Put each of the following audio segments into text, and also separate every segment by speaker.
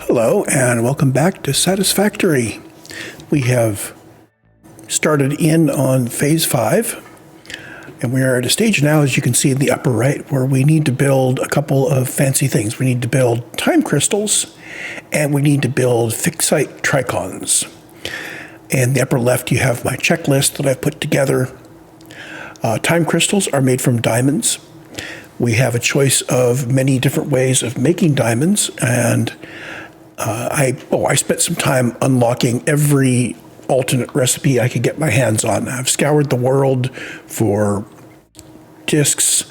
Speaker 1: Hello and welcome back to Satisfactory. We have started in on phase 5 and we are at a stage now, as you can see in the upper right, where we need to build a couple of fancy things. We need to build time crystals and we need to build Ficsite Trigons. In the upper left you have my checklist that I've put together. Time crystals are made from diamonds. We have a choice of many different ways of making diamonds, and I spent some time unlocking every alternate recipe I could get my hands on. I've scoured the world for disk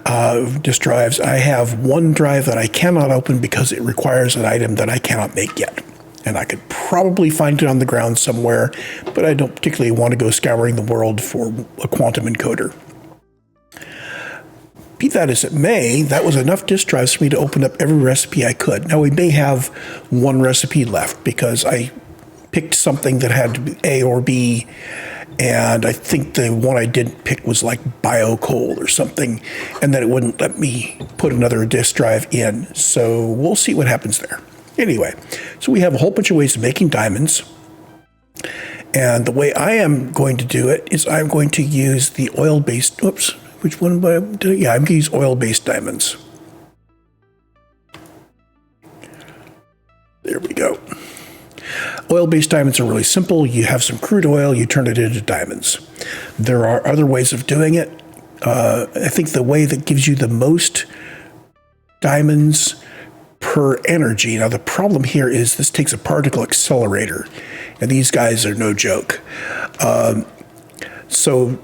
Speaker 1: drives. I have one drive that I cannot open because it requires an item that I cannot make yet. And I could probably find it on the ground somewhere, but I don't particularly want to go scouring the world for a quantum encoder. Be that as it may, that was enough disk drives for me to open up every recipe I could. Now we may have one recipe left because I picked something that had to be A or B, and I think the one I didn't pick was like bio coal or something, and then it wouldn't let me put another disk drive in. So we'll see what happens there. Anyway, so we have a whole bunch of ways of making diamonds. And the way I am going to do it is I'm going to use the oil-based, which one am I doing? Yeah, I'm going to use oil-based diamonds. There we go. Oil-based diamonds are really simple. You have some crude oil, you turn it into diamonds. There are other ways of doing it. I think the way that gives you the most diamonds per energy. Now the problem here is this takes a particle accelerator, and these guys are no joke. So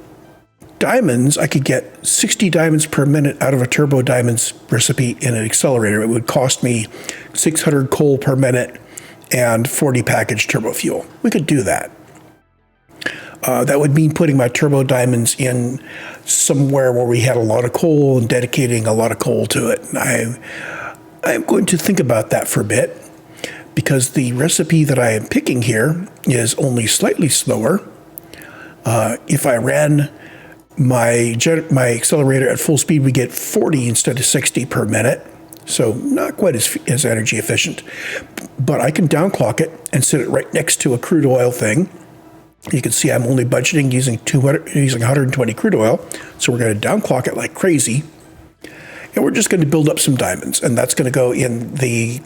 Speaker 1: diamonds, I could get 60 diamonds per minute out of a turbo diamonds recipe in an accelerator. It would cost me 600 coal per minute and 40 package turbo fuel. We could do that. That would mean putting my turbo diamonds in somewhere where we had a lot of coal and dedicating a lot of coal to it. And I'm going to think about that for a bit, because the recipe that I am picking here is only slightly slower. If I ran my accelerator at full speed, we get 40 instead of 60 per minute, so not quite as energy efficient. But I can downclock it and set it right next to a crude oil thing. You can see I'm only budgeting using 120 crude oil, so we're going to downclock it like crazy. And we're just going to build up some diamonds, and that's going to go in the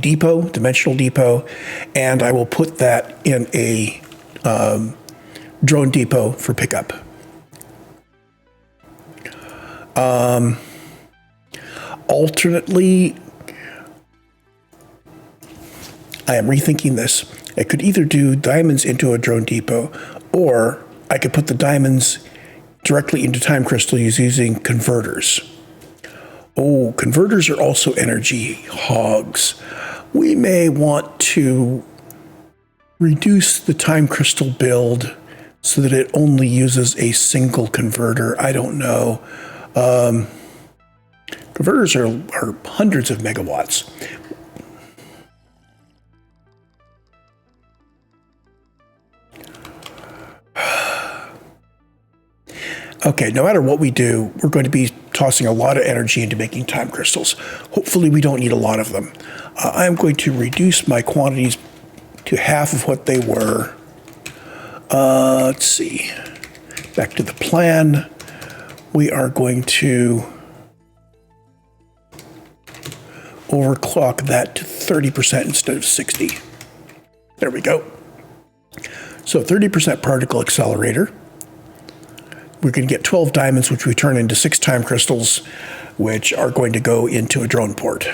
Speaker 1: depot, dimensional depot, and I will put that in a drone depot for pickup. Alternately, I am rethinking this. I could either do diamonds into a drone depot, or I could put the diamonds directly into time crystal using converters. Oh, converters are also energy hogs. We may want to reduce the time crystal build so that it only uses a single converter. I don't know. Converters are hundreds of megawatts. Okay, no matter what we do, we're going to be tossing a lot of energy into making time crystals. Hopefully we don't need a lot of them. I'm going to reduce my quantities to half of what they were. Let's see. Back to the plan. We are going to overclock that to 30% instead of 60. There we go. So 30% particle accelerator. We're going to get 12 diamonds, which we turn into 6 time crystals, which are going to go into a drone port.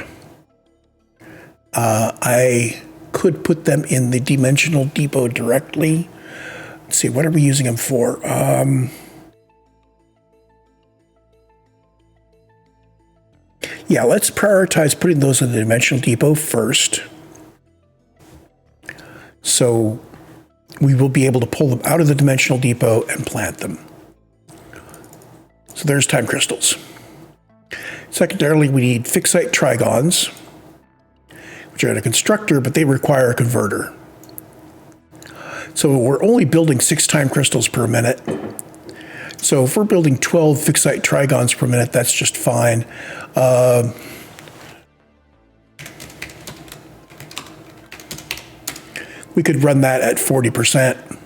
Speaker 1: I could put them in the dimensional depot directly. Let's see, what are we using them for? Yeah, let's prioritize putting those in the dimensional depot first. So we will be able to pull them out of the dimensional depot and plant them. So there's time crystals. Secondarily, we need Ficsite Trigons, which are in a constructor, but they require a converter. So we're only building 6 time crystals per minute. So if we're building 12 Ficsite Trigons per minute, that's just fine. We could run that at 40%.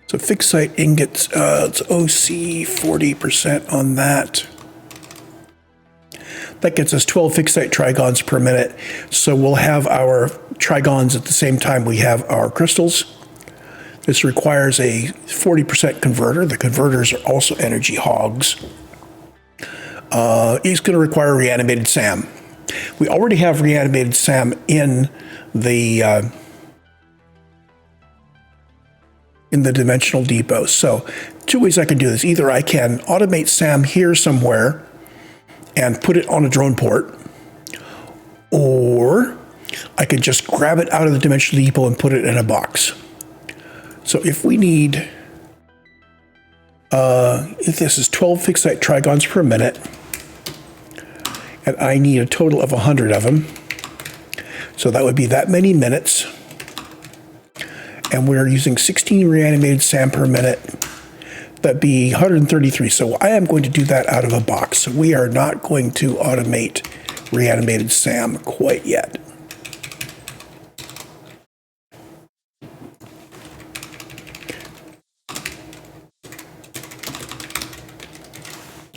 Speaker 1: So Ficsite Ingots, it's OC 40% on that. That gets us 12 Ficsite Trigons per minute. So we'll have our Trigons at the same time we have our crystals. This requires a 40% converter. The converters are also energy hogs. It's going to require reanimated SAM. We already have reanimated SAM in the dimensional depot. So 2 ways I can do this. Either I can automate SAM here somewhere and put it on a drone port, or I can just grab it out of the dimensional depot and put it in a box. So if we need, if this is 12 Ficsite Trigons per minute, and I need a total of 100 of them, so that would be that many minutes, and we're using 16 reanimated SAM per minute, that'd be 133. So I am going to do that out of a box. So we are not going to automate reanimated SAM quite yet.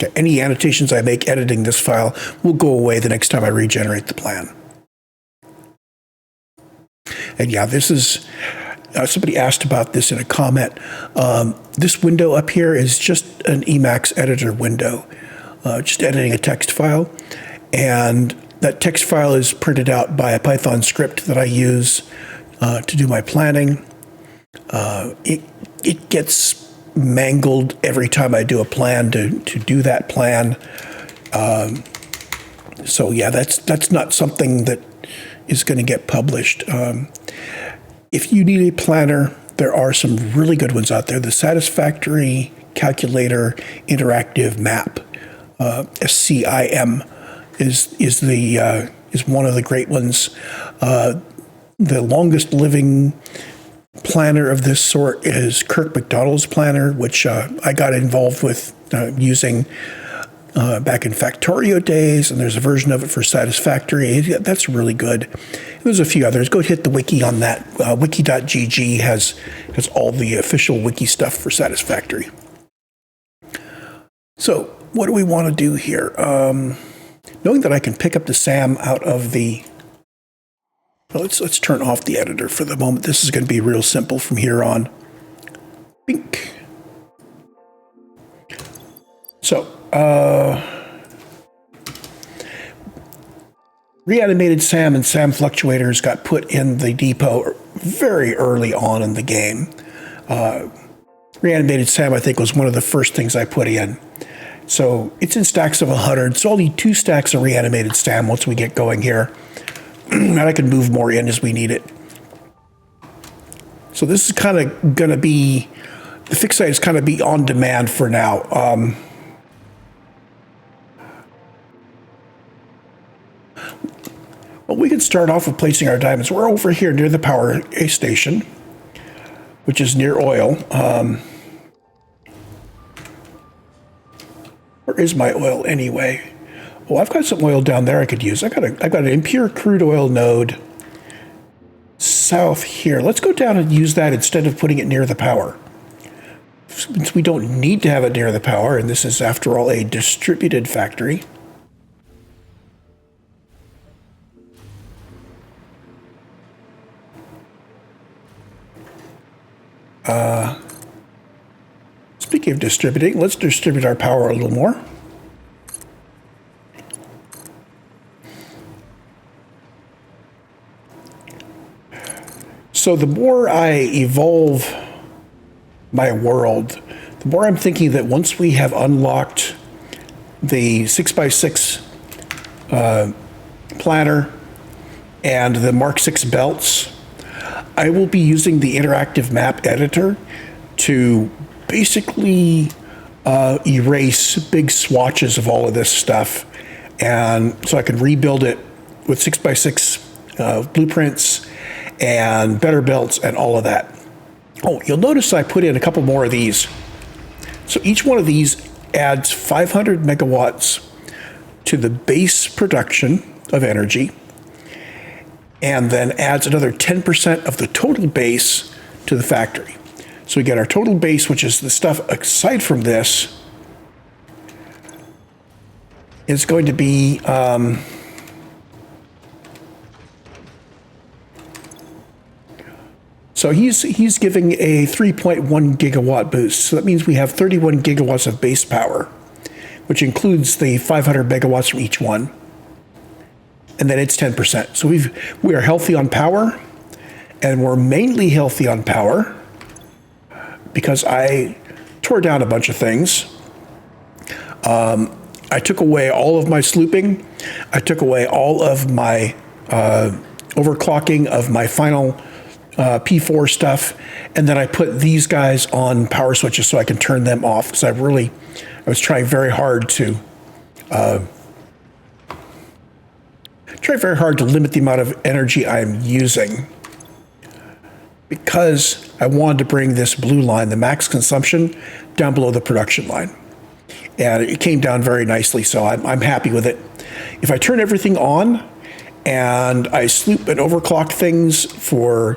Speaker 1: Okay, any annotations I make editing this file will go away the next time I regenerate the plan. And yeah, this is, somebody asked about this in a comment. This window up here is just an Emacs editor window, just editing a text file. And that text file is printed out by a Python script that I use to do my planning. It gets mangled every time I do a plan to do that plan. So yeah, that's not something that is going to get published. If you need a planner, there are some really good ones out there. The Satisfactory Calculator Interactive Map, SCIM, is one of the great ones. The longest living planner of this sort is Kirk McDonald's planner, which I got involved with using back in Factorio days, and there's a version of it for Satisfactory. That's really good. There's a few others. Go hit the wiki on that. Wiki.gg has all the official wiki stuff for Satisfactory. So what do we want to do here? Knowing that I can pick up the SAM out of the... Well, let's turn off the editor for the moment. This is going to be real simple from here on. Bink. So, reanimated SAM and SAM fluctuators got put in the depot very early on in the game. Reanimated SAM, I think, was one of the first things I put in. So it's in stacks of 100. So I'll need 2 stacks of reanimated SAM once we get going here. And I can move more in as we need it. So this is kind of going to be, the Ficsite is kind of be on demand for now. Well, we can start off with placing our diamonds. We're over here near the power station, which is near oil. Where is my oil anyway? Oh, I've got some oil down there I could use. I've got an impure crude oil node south here. Let's go down and use that instead of putting it near the power. Since we don't need to have it near the power, and this is, after all, a distributed factory. Speaking of distributing, let's distribute our power a little more. So the more I evolve my world, the more I'm thinking that once we have unlocked the 6x6 planner and the Mark 6 belts, I will be using the interactive map editor to basically erase big swatches of all of this stuff, and so I can rebuild it with 6x6 blueprints and better belts and all of that. Oh, you'll notice I put in a couple more of these. So each one of these adds 500 megawatts to the base production of energy, and then adds another 10% of the total base to the factory. So we get our total base, which is the stuff aside from this, is going to be so he's giving a 3.1 gigawatt boost. So that means we have 31 gigawatts of base power, which includes the 500 megawatts from each one. And then it's 10%. So we are healthy on power, and we're mainly healthy on power because I tore down a bunch of things. I took away all of my slooping. I took away all of my overclocking of my final P4 stuff, and then I put these guys on power switches so I can turn them off, because I was trying very hard to limit the amount of energy I'm using, because I wanted to bring this blue line, the max consumption, down below the production line. And it came down very nicely, so I'm happy with it. If I turn everything on and I sloop and overclock things for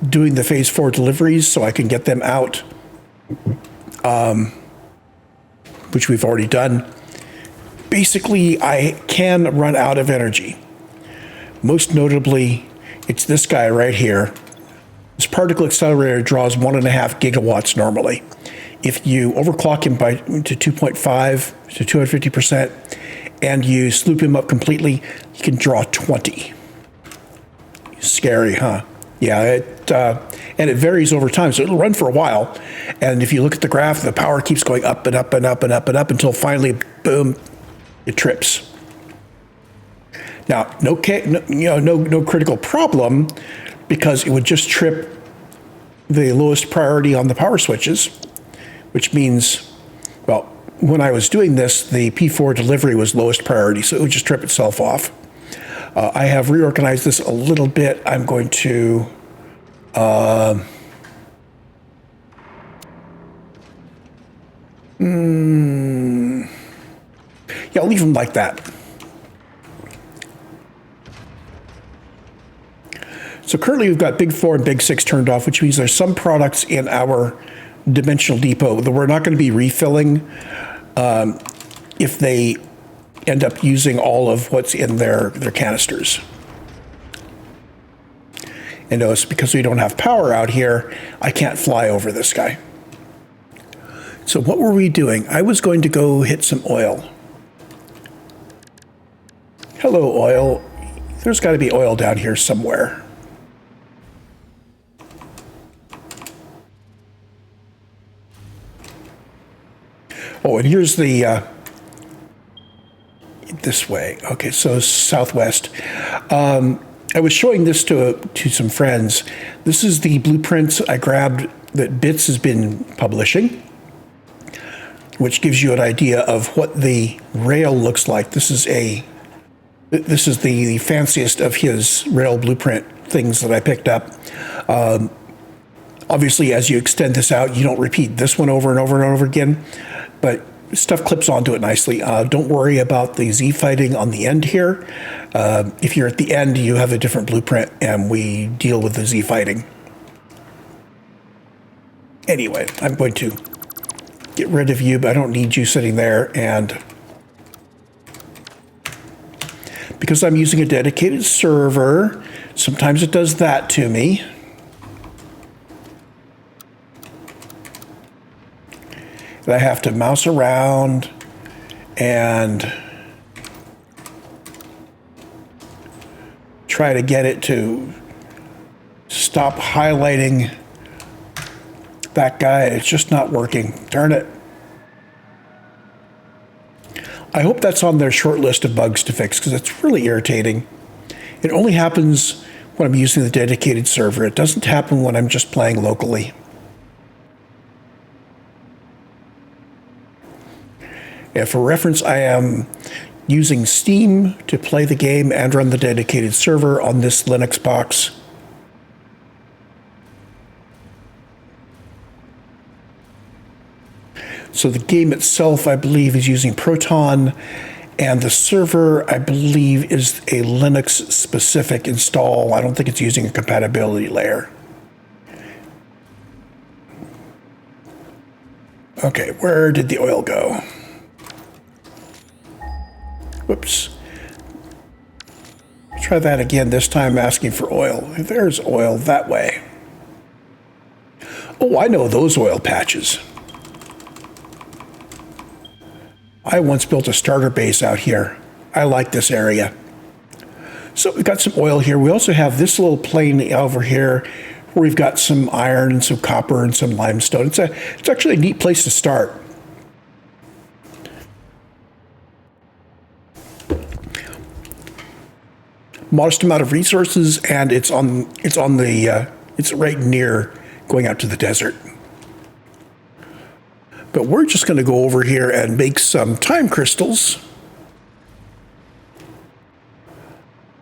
Speaker 1: doing the phase 4 deliveries so I can get them out, which we've already done, basically I can run out of energy. Most notably, it's this guy right here. This particle accelerator draws 1.5 gigawatts normally. If you overclock him to 2.5 to 250%, and you sloop him up completely, you can draw 20. Scary, huh? Yeah, and it varies over time, so it'll run for a while. And if you look at the graph, the power keeps going up and up and up and up and up until finally, boom, it trips. Now, no critical problem, because it would just trip the lowest priority on the power switches, which means, well, when I was doing this, the P4 delivery was lowest priority, so it would just trip itself off. I have reorganized this a little bit. I'm going to yeah, I'll leave them like that. So currently we've got Big 4 and Big 6 turned off, which means there's some products in our dimensional depot that we're not going to be refilling if they end up using all of what's in their canisters. And notice, because we don't have power out here, I can't fly over this guy. So what were we doing? I was going to go hit some oil. Hello, oil. There's got to be oil down here somewhere. Oh, and here's the, this way. Okay, so southwest. I was showing this to some friends. This is the blueprints I grabbed that Bits has been publishing, which gives you an idea of what the rail looks like. This is the fanciest of his rail blueprint things that I picked up. Obviously, as you extend this out, you don't repeat this one over and over and over again, but stuff clips onto it nicely. Don't worry about the Z fighting on the end here. If you're at the end, you have a different blueprint, and we deal with the Z fighting. Anyway, I'm going to get rid of you, but I don't need you sitting there, and because I'm using a dedicated server, sometimes it does that to me. And I have to mouse around and try to get it to stop highlighting that guy. It's just not working. Darn it. I hope that's on their short list of bugs to fix, because it's really irritating. It only happens when I'm using the dedicated server. It doesn't happen when I'm just playing locally. And for reference, I am using Steam to play the game and run the dedicated server on this Linux box. So the game itself, I believe, is using Proton, And the server, I believe, is a Linux-specific install. I don't think it's using a compatibility layer. Okay, where did the oil go? Whoops. Try that again, this time asking for oil. There's oil that way. Oh, I know those oil patches. I once built a starter base out here. I like this area. So we've got some oil here. We also have this little plain over here where we've got some iron and some copper and some limestone. It's actually a neat place to start. Modest amount of resources, and it's right near going out to the desert. But we're just going to go over here and make some time crystals.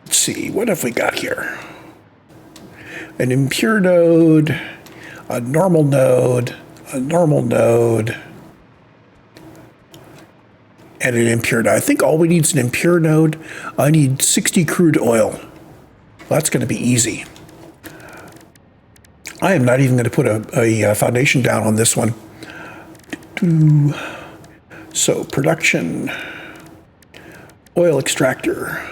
Speaker 1: Let's see, what have we got here? An impure node, a normal node, a normal node, and an impure node. I think all we need is an impure node. I need 60 crude oil. Well, that's going to be easy. I am not even going to put a foundation down on this one. So production, oil extractor.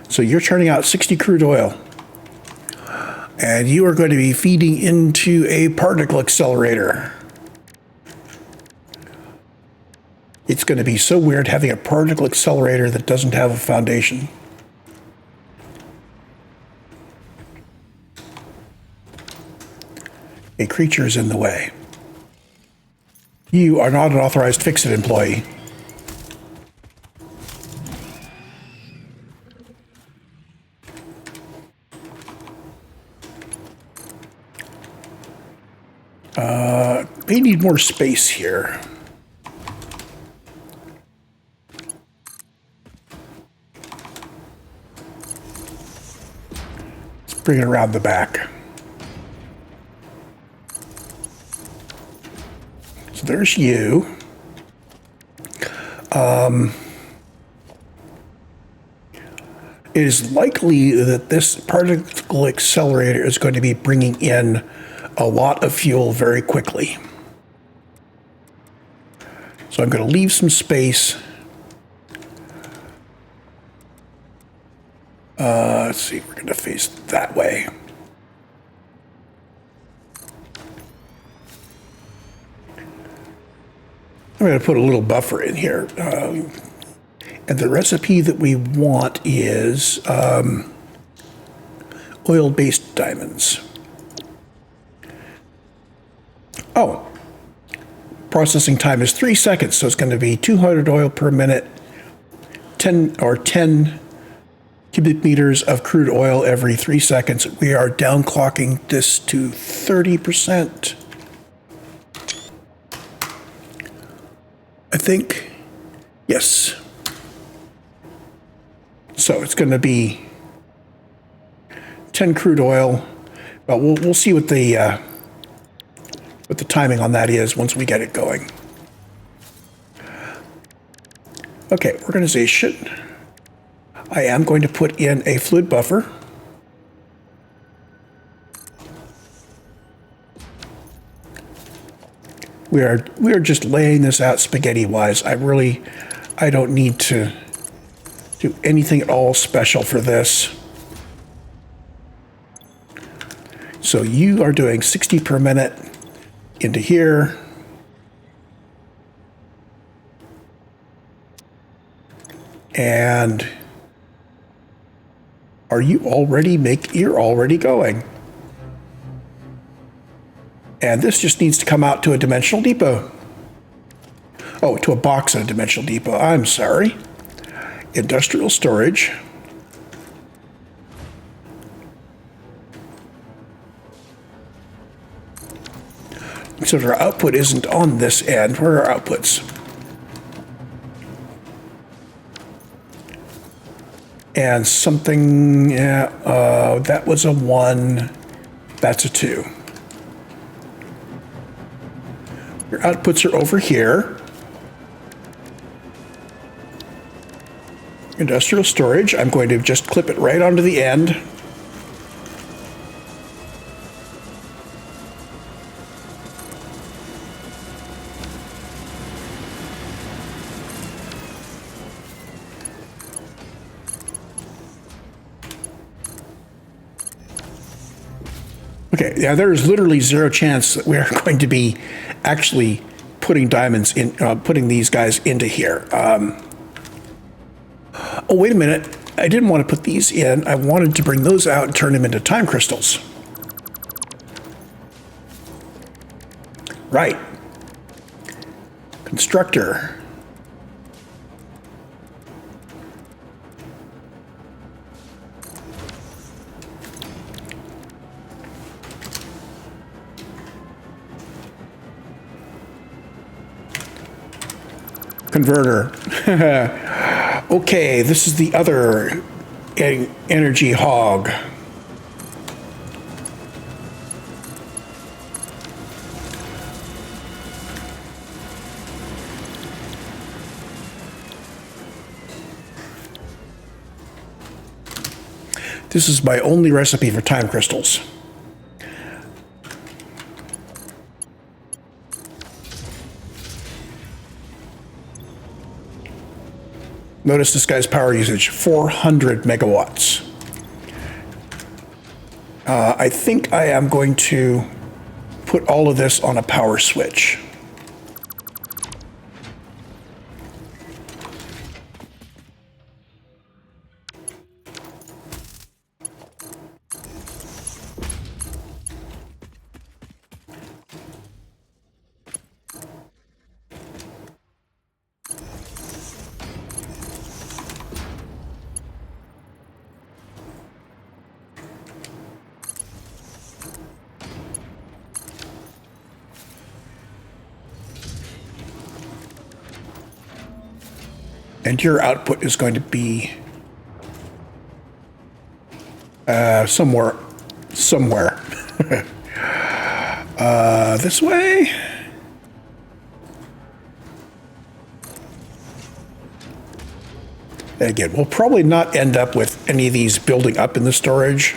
Speaker 1: So you're churning out 60 crude oil, and you are going to be feeding into a particle accelerator. It's going to be so weird having a particle accelerator that doesn't have a foundation. A creature is in the way. You are not an authorized Ficsite employee. May need more space here. Let's bring it around the back. So there's you. It is likely that this particle accelerator is going to be bringing in a lot of fuel very quickly. So I'm going to leave some space. Let's see, we're going to face that way. I'm going to put a little buffer in here. And the recipe that we want is oil-based diamonds. Oh, processing time is 3 seconds, so it's going to be 200 oil per minute, 10 cubic meters of crude oil every 3 seconds. We are downclocking this to 30%. I think, yes. So it's going to be 10 crude oil. But we'll see what the timing on that is once we get it going. Okay, organization. I am going to put in a fluid buffer. We are just laying this out spaghetti-wise. I don't need to do anything at all special for this. So you are doing 60 per minute into here. And you're already going. And this just needs to come out to a dimensional depot. Oh, to a box at a dimensional depot. I'm sorry. Industrial storage. So our output isn't on this end. Where are our outputs? And something, that was a 1. That's a 2. Your outputs are over here. Industrial storage, I'm going to just clip it right onto the end. Okay, yeah, there's literally zero chance that we're going to be actually putting diamonds in, putting these guys into here. Oh, wait a minute. I didn't want to put these in. I wanted to bring those out and turn them into time crystals. Right. Constructor. Converter. Okay, this is the other energy hog. This is my only recipe for time crystals. Notice this guy's power usage, 400 megawatts. I think I am going to put all of this on a power switch. And your output is going to be somewhere. This way? Again, we'll probably not end up with any of these building up in the storage.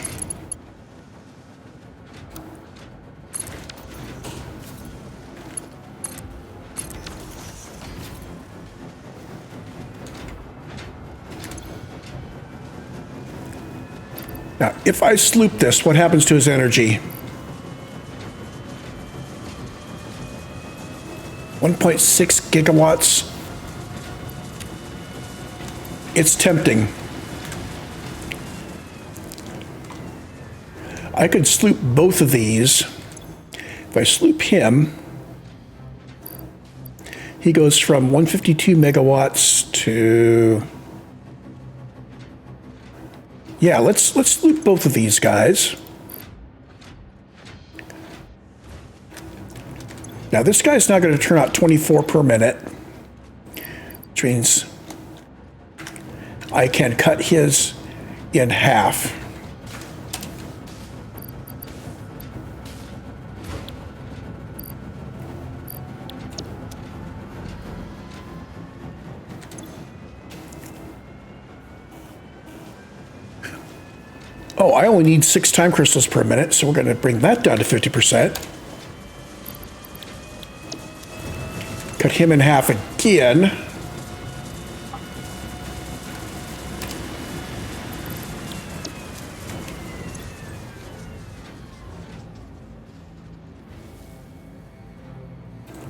Speaker 1: Now, if I sloop this, what happens to his energy? 1.6 gigawatts. It's tempting. I could sloop both of these. If I sloop him, he goes from 152 megawatts to... Yeah, let's sloop both of these guys. Now this guy's not going to turn out 24 per minute, which means I can cut his in half. Oh, I only need 6 time crystals per minute, so we're going to bring that down to 50%. Cut him in half again.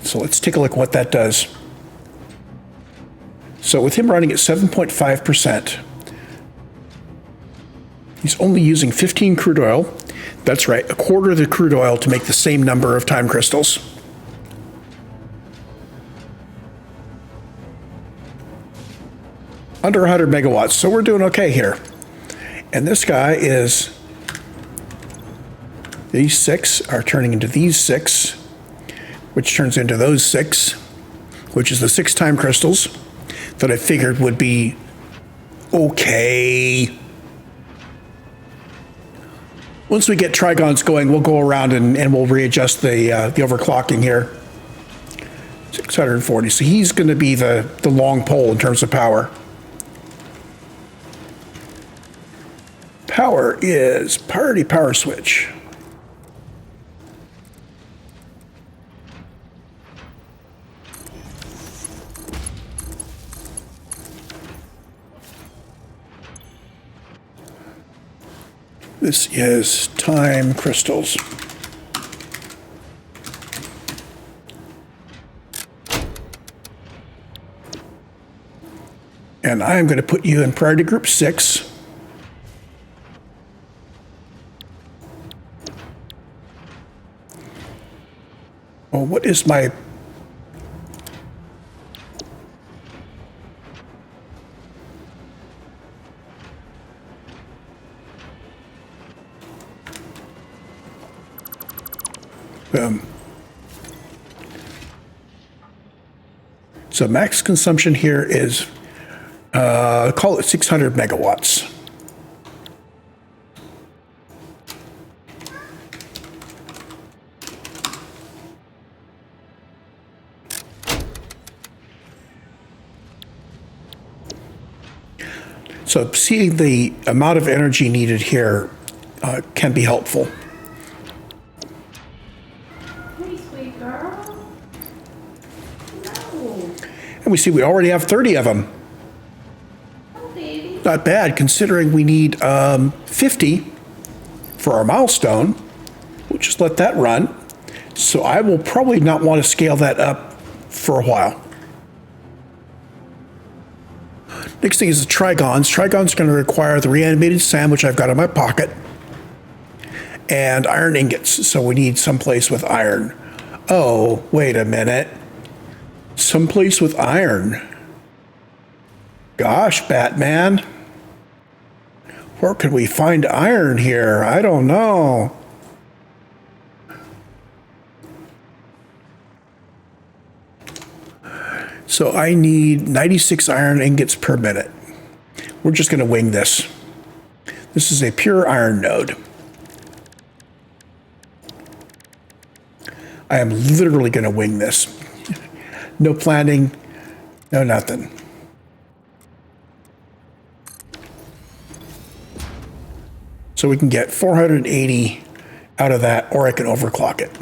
Speaker 1: So let's take a look at what that does. So with him running at 7.5%, he's only using 15 crude oil. That's right, a quarter of the crude oil to make the same number of time crystals. Under 100 megawatts, so we're doing okay here. And this guy is, these 6 are turning into these 6, which turns into those 6, which is the 6 time crystals that I figured would be okay. Once we get Trigons going, we'll go around and we'll readjust the overclocking here. 640. So he's going to be the long pole in terms of power. Power is priority power switch. This is time crystals. And I'm going to put you in priority group 6. Oh, what is my... So max consumption here is, call it 600 megawatts. So seeing the amount of energy needed here can be helpful.
Speaker 2: Hey, sweet girl. No.
Speaker 1: And we see we already have 30 of them.
Speaker 2: Oh, baby.
Speaker 1: Not bad, considering we need 50 for our milestone. We'll just let that run. So I will probably not want to scale that up for a while. Next thing is the Trigons. Trigons are going to require the reanimated sand, which I've got in my pocket, and iron ingots. So we need someplace with iron. Oh, wait a minute. Someplace with iron. Gosh, Batman. Where could we find iron here? I don't know. So I need 96 iron ingots per minute. We're just going to wing this. This is a pure iron node. I am literally going to wing this. No planning, no nothing. So we can get 480 out of that, or I can overclock it.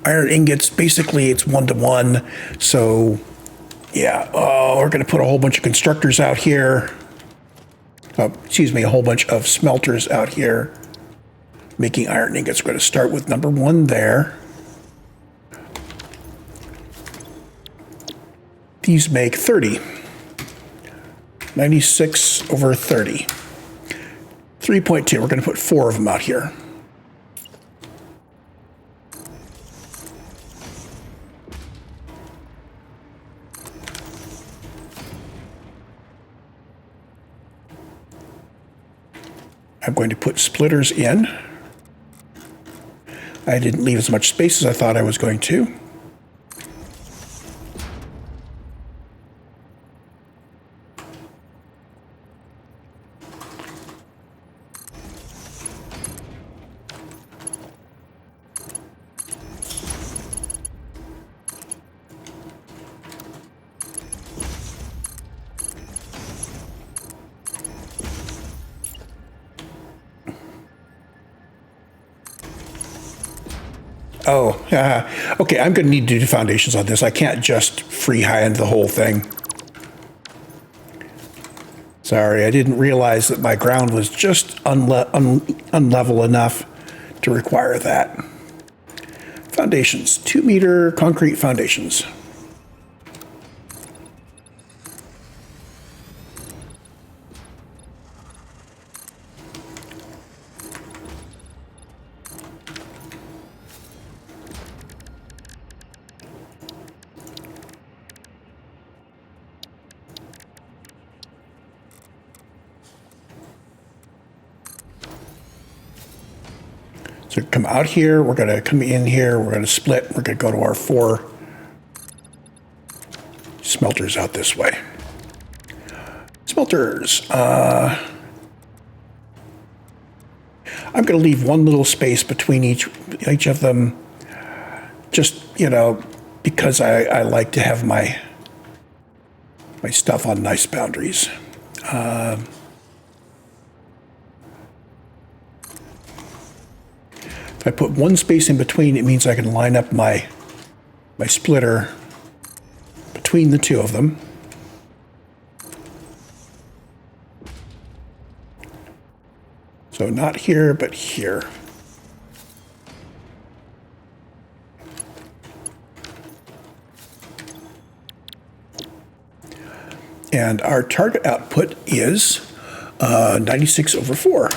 Speaker 1: Iron ingots, basically it's 1-to-1. So yeah, we're going to put a whole bunch of constructors out here. Excuse me, a whole bunch of smelters out here. Making iron ingots. We're going to start with number 1 there. These make 30. 96 over 30. 3.2, we're going to put 4 of them out here. I'm going to put splitters in. I didn't leave as much space as I thought I was going to. Oh, okay, I'm going to need to do foundations on this. I can't just freehand the whole thing. Sorry, I didn't realize that my ground was just unlevel enough to require that. Foundations, 2-meter concrete foundations. So come out here, we're going to come in here, we're going to split, we're going to go to our 4 smelters out this way. Smelters. I'm going to leave one little space between each of them. just, you know, because I like to have my stuff on nice boundaries. If I put one space in between, it means I can line up my splitter between the two of them. So not here, but here. And our target output is 96/4.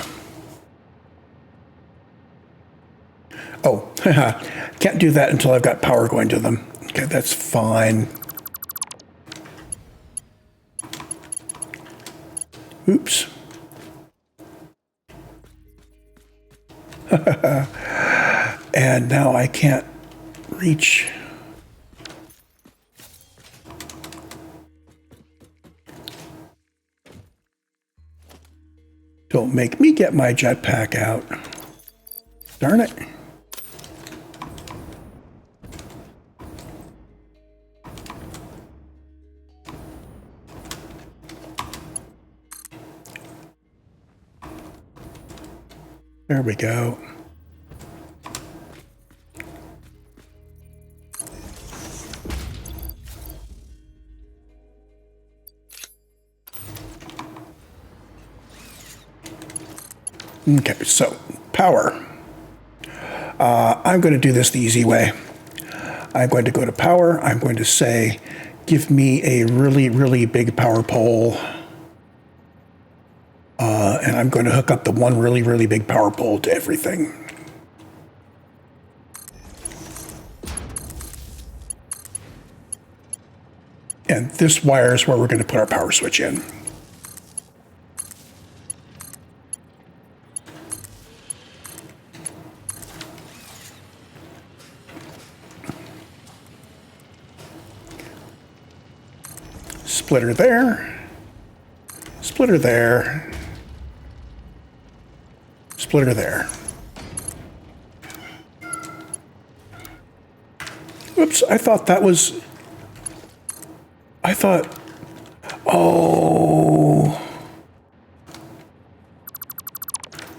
Speaker 1: Oh, can't do that until I've got power going to them. Okay, that's fine. Oops. And now I can't reach. Don't make me get my jetpack out. Darn it. There we go. Okay, so power. I'm going to do this the easy way. I'm going to go to power. I'm going to say, give me a really, really big power pole. And I'm going to hook up the one really, really big power pole to everything. And this wire is where we're going to put our power switch in. Splitter there, splitter there, splitter there. Oops, I thought, oh,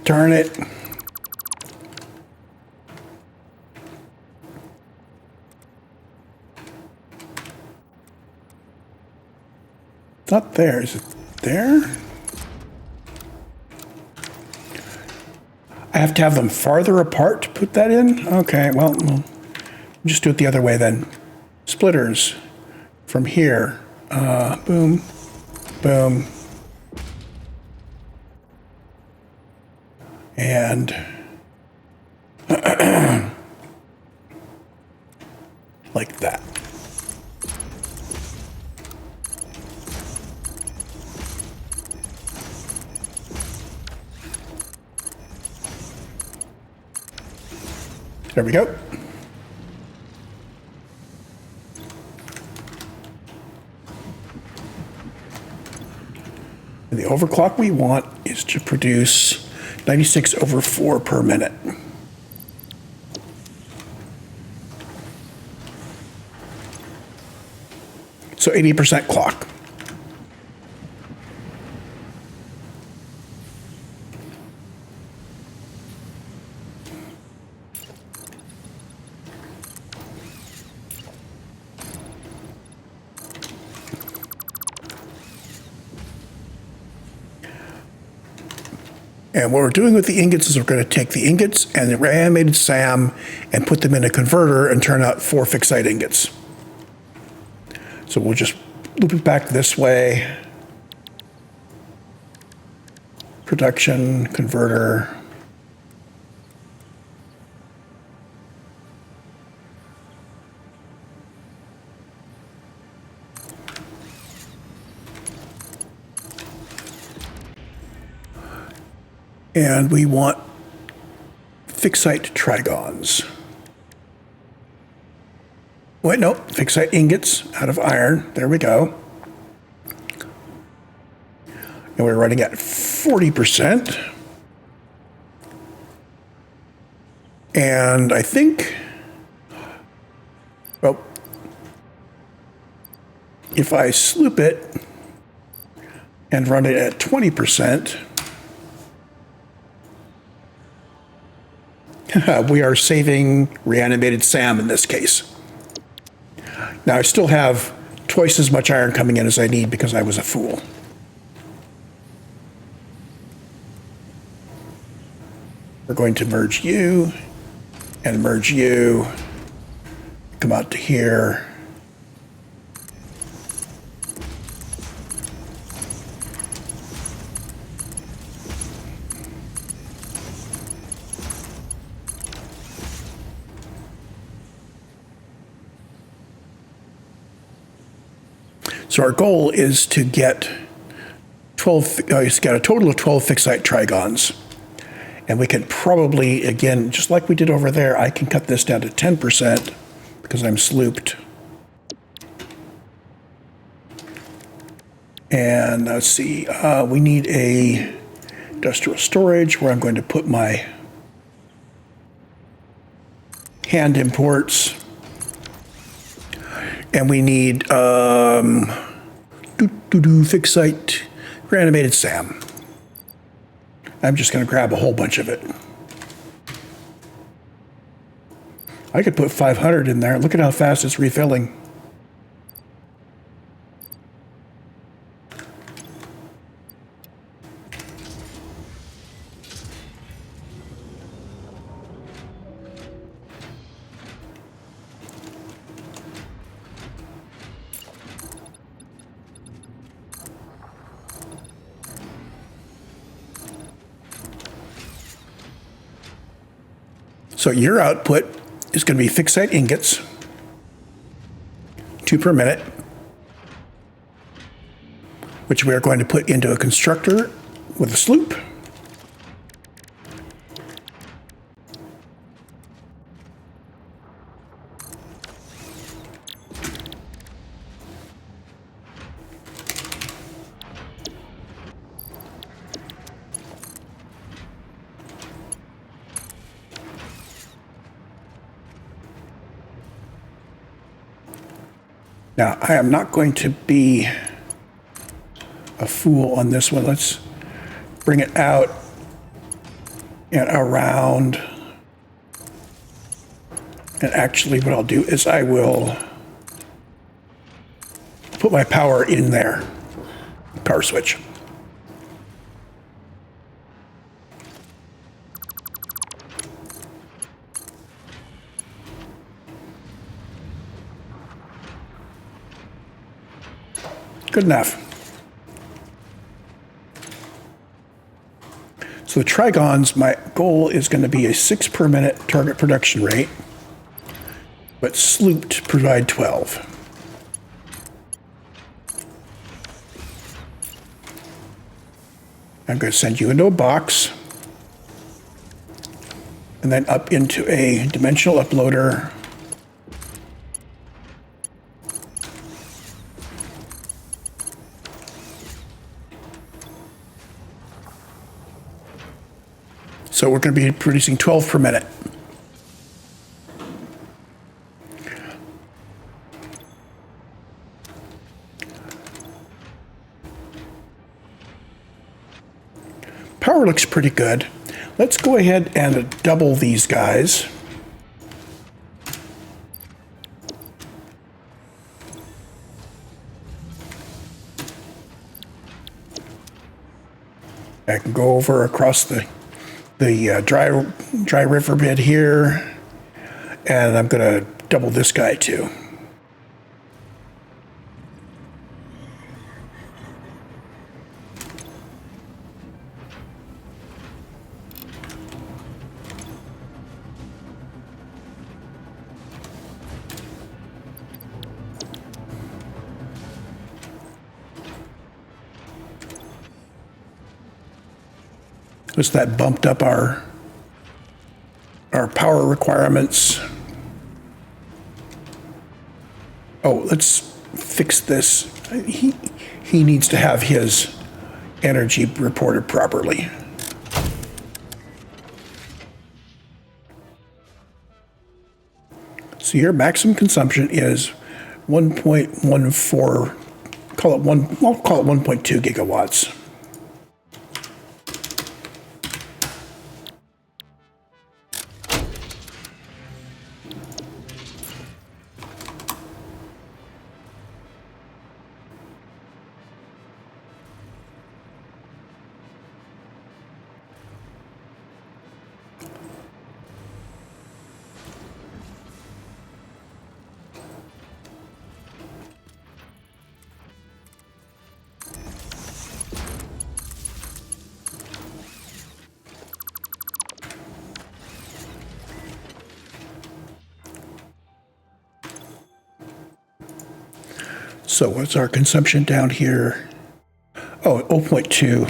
Speaker 1: darn it. Not there, is it there? I have to have them farther apart to put that in? Okay, well, we'll just do it the other way then. Splitters from here. Boom, boom. And like that. There we go. And the overclock we want is to produce 96/4 per minute. So 80% clock. And what we're doing with the ingots is we're going to take the ingots and the animated SAM and put them in a converter and turn out 4 Ficsite ingots. So we'll just loop it back this way. Production, converter. And we want Ficsite Trigons. Wait, no, Ficsite Ingots out of iron. There we go. And we're running at 40%. And I think Well, if I sloop it and run it at 20%, we are saving reanimated Sam in this case. Now, I still have twice as much iron coming in as I need because I was a fool. We're going to merge you and merge you. Come out to here. So our goal is to get 12, it's got a total of 12 Ficsite Trigons. And we can probably, again, just like we did over there, I can cut this down to 10% because I'm slooped. And let's see, we need a industrial storage where I'm going to put my hand imports. And we need Ficsite reanimated Sam. I'm just going to grab a whole bunch of it. I could put 500 in there. Look at how fast it's refilling. So your output is going to be Ficsite ingots, 2 per minute, which we are going to put into a constructor with a sloop. Now, I am not going to be a fool on this one. Let's bring it out and around. And actually, what I'll do is I will put my power in there, power switch. Good enough. So the Trigons, my goal is going to be a 6 per minute target production rate, but slooped to provide 12. I'm going to send you into a box and then up into a dimensional uploader. So we're going to be producing 12 per minute. Power looks pretty good. Let's go ahead and double these guys. I can go over across the dry river bed here, and I'm going to double this guy too. So that bumped up our power requirements. Oh, let's fix this. He needs to have his energy reported properly. So your maximum consumption is 1.14, I'll call it 1.2 gigawatts. So what's our consumption down here? Oh, 0.2.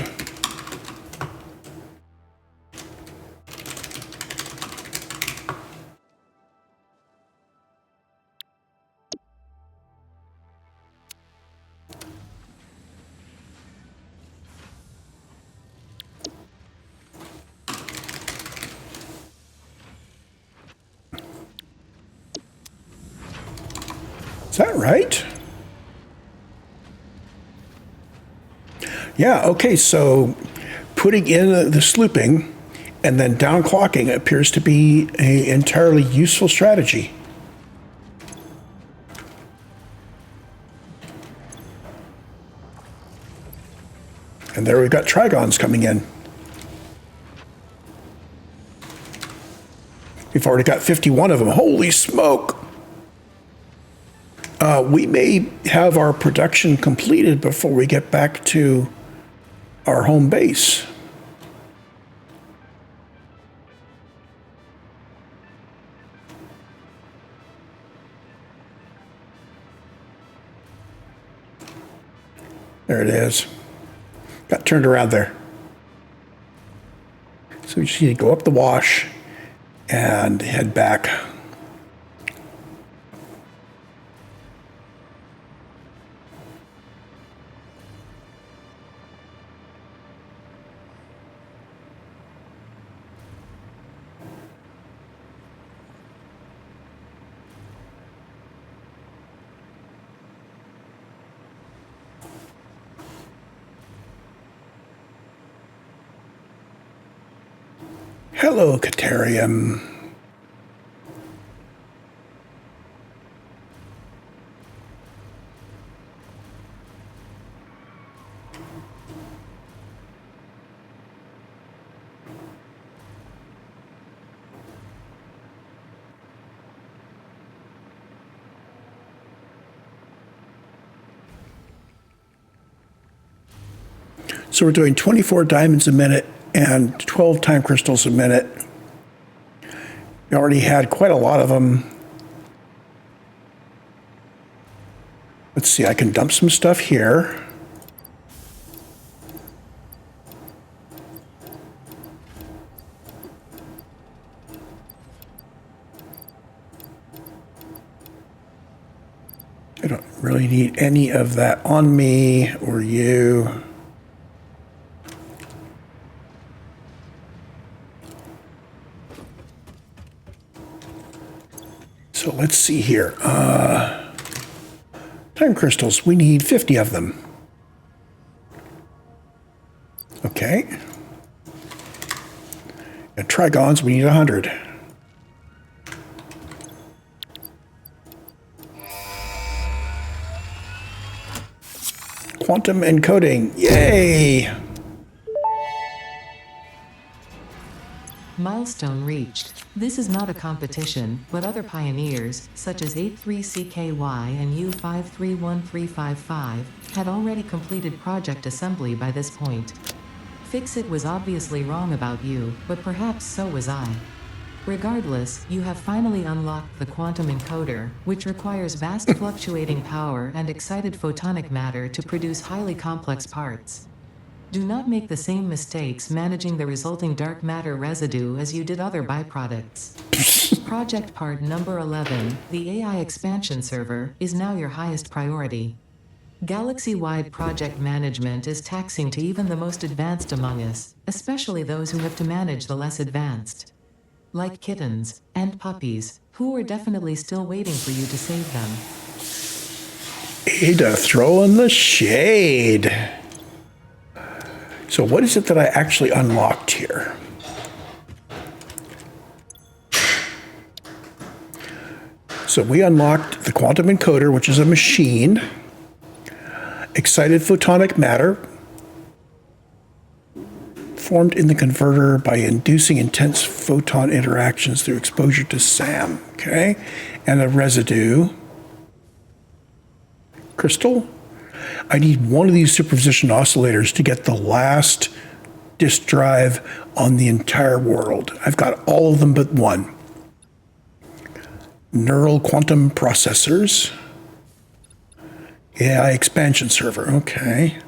Speaker 1: Is that right? Yeah, okay, so putting in the slooping and then downclocking appears to be an entirely useful strategy. And there we've got Trigons coming in. We've already got 51 of them. Holy smoke! We may have our production completed before we get back to our home base. There it is. Got turned around there. So we just need to go up the wash and head back. Hello, Caterium. So we're doing 24 diamonds a minute and 12 time crystals a minute. We already had quite a lot of them. Let's see, I can dump some stuff here. I don't really need any of that on me or you. So let's see here. Time crystals, we need 50 of them. Okay. And Trigons, we need 100. Quantum encoding, yay!
Speaker 3: Milestone reached. This is not a competition, but other pioneers, such as 83CKY and U531355, had already completed project assembly by this point. Ficsite was obviously wrong about you, but perhaps so was I. Regardless, you have finally unlocked the quantum encoder, which requires vast fluctuating power and excited photonic matter to produce highly complex parts. Do not make the same mistakes managing the resulting dark matter residue as you did other byproducts. Project part number 11, the AI expansion server, is now your highest priority. Galaxy-wide project management is taxing to even the most advanced among us, especially those who have to manage the less advanced. Like kittens and puppies, who are definitely still waiting for you to save them.
Speaker 1: Ada throwing the shade. So what is it that I actually unlocked here? So we unlocked the quantum encoder, which is a machine. Excited photonic matter formed in the converter by inducing intense photon interactions through exposure to SAM, okay? And a residue crystal. I need one of these superposition oscillators to get the last disk drive on the entire world. I've got all of them but one. Neural quantum processors. AI expansion server, okay.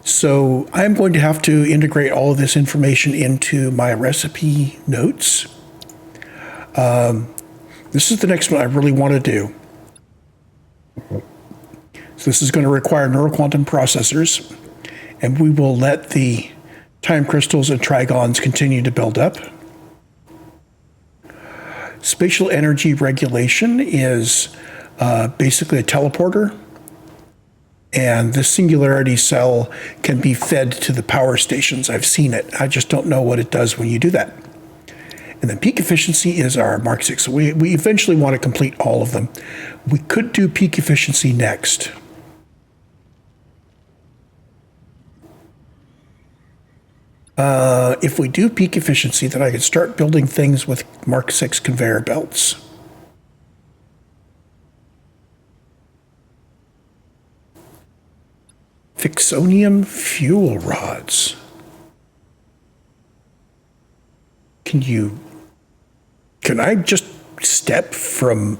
Speaker 1: So I'm going to have to integrate all of this information into my recipe notes. This is the next one I really want to do. So this is going to require neural quantum processors, and we will let the time crystals and trigons continue to build up. Spatial energy regulation is basically a teleporter, and the singularity cell can be fed to the power stations. I've seen it. I just don't know what it does when you do that. And then peak efficiency is our Mark 6. So we eventually want to complete all of them. We could do peak efficiency next. If we do peak efficiency, then I could start building things with Mark 6 conveyor belts. Ficsonium fuel rods. Can I just step from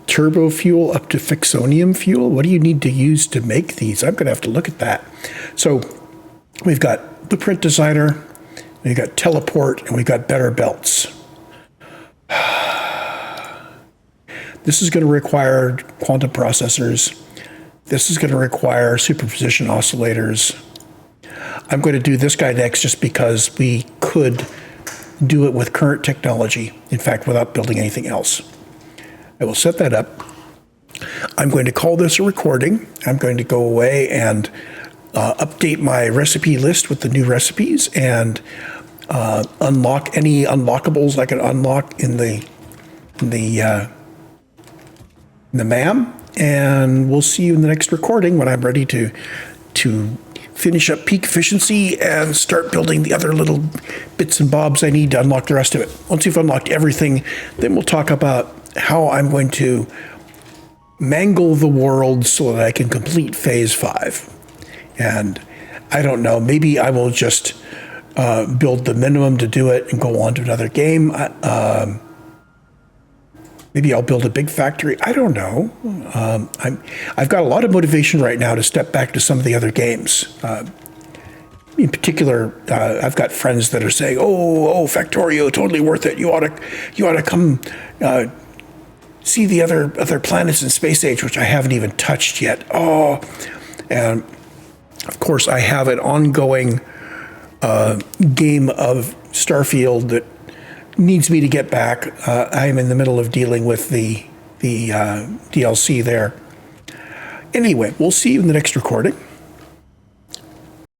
Speaker 1: turbo fuel up to Ficsonium fuel? What do you need to use to make these? I'm going to have to look at that. So we've got Blueprint Designer, we've got Teleport, and we've got Better Belts. This is going to require quantum processors. This is going to require superposition oscillators. I'm going to do this guy next just because we could do it with current technology, in fact, without building anything else. I will set that up. I'm going to call this a recording. I'm going to go away and update my recipe list with the new recipes and unlock any unlockables I can unlock in the MAM, and we'll see you in the next recording when I'm ready to finish up peak efficiency and start building the other little bits and bobs I need to unlock the rest of it. Once you've unlocked everything, then we'll talk about how I'm going to mangle the world so that I can complete phase 5. And I don't know, maybe I will just build the minimum to do it and go on to another game. Maybe I'll build a big factory. I don't know. I've got a lot of motivation right now to step back to some of the other games. In particular, I've got friends that are saying, "Oh, Factorio, totally worth it. You ought to come see the other planets in Space Age," which I haven't even touched yet. Oh, and of course, I have an ongoing game of Starfield that needs me to get back. I'm in the middle of dealing with the DLC there. Anyway, we'll see you in the next recording.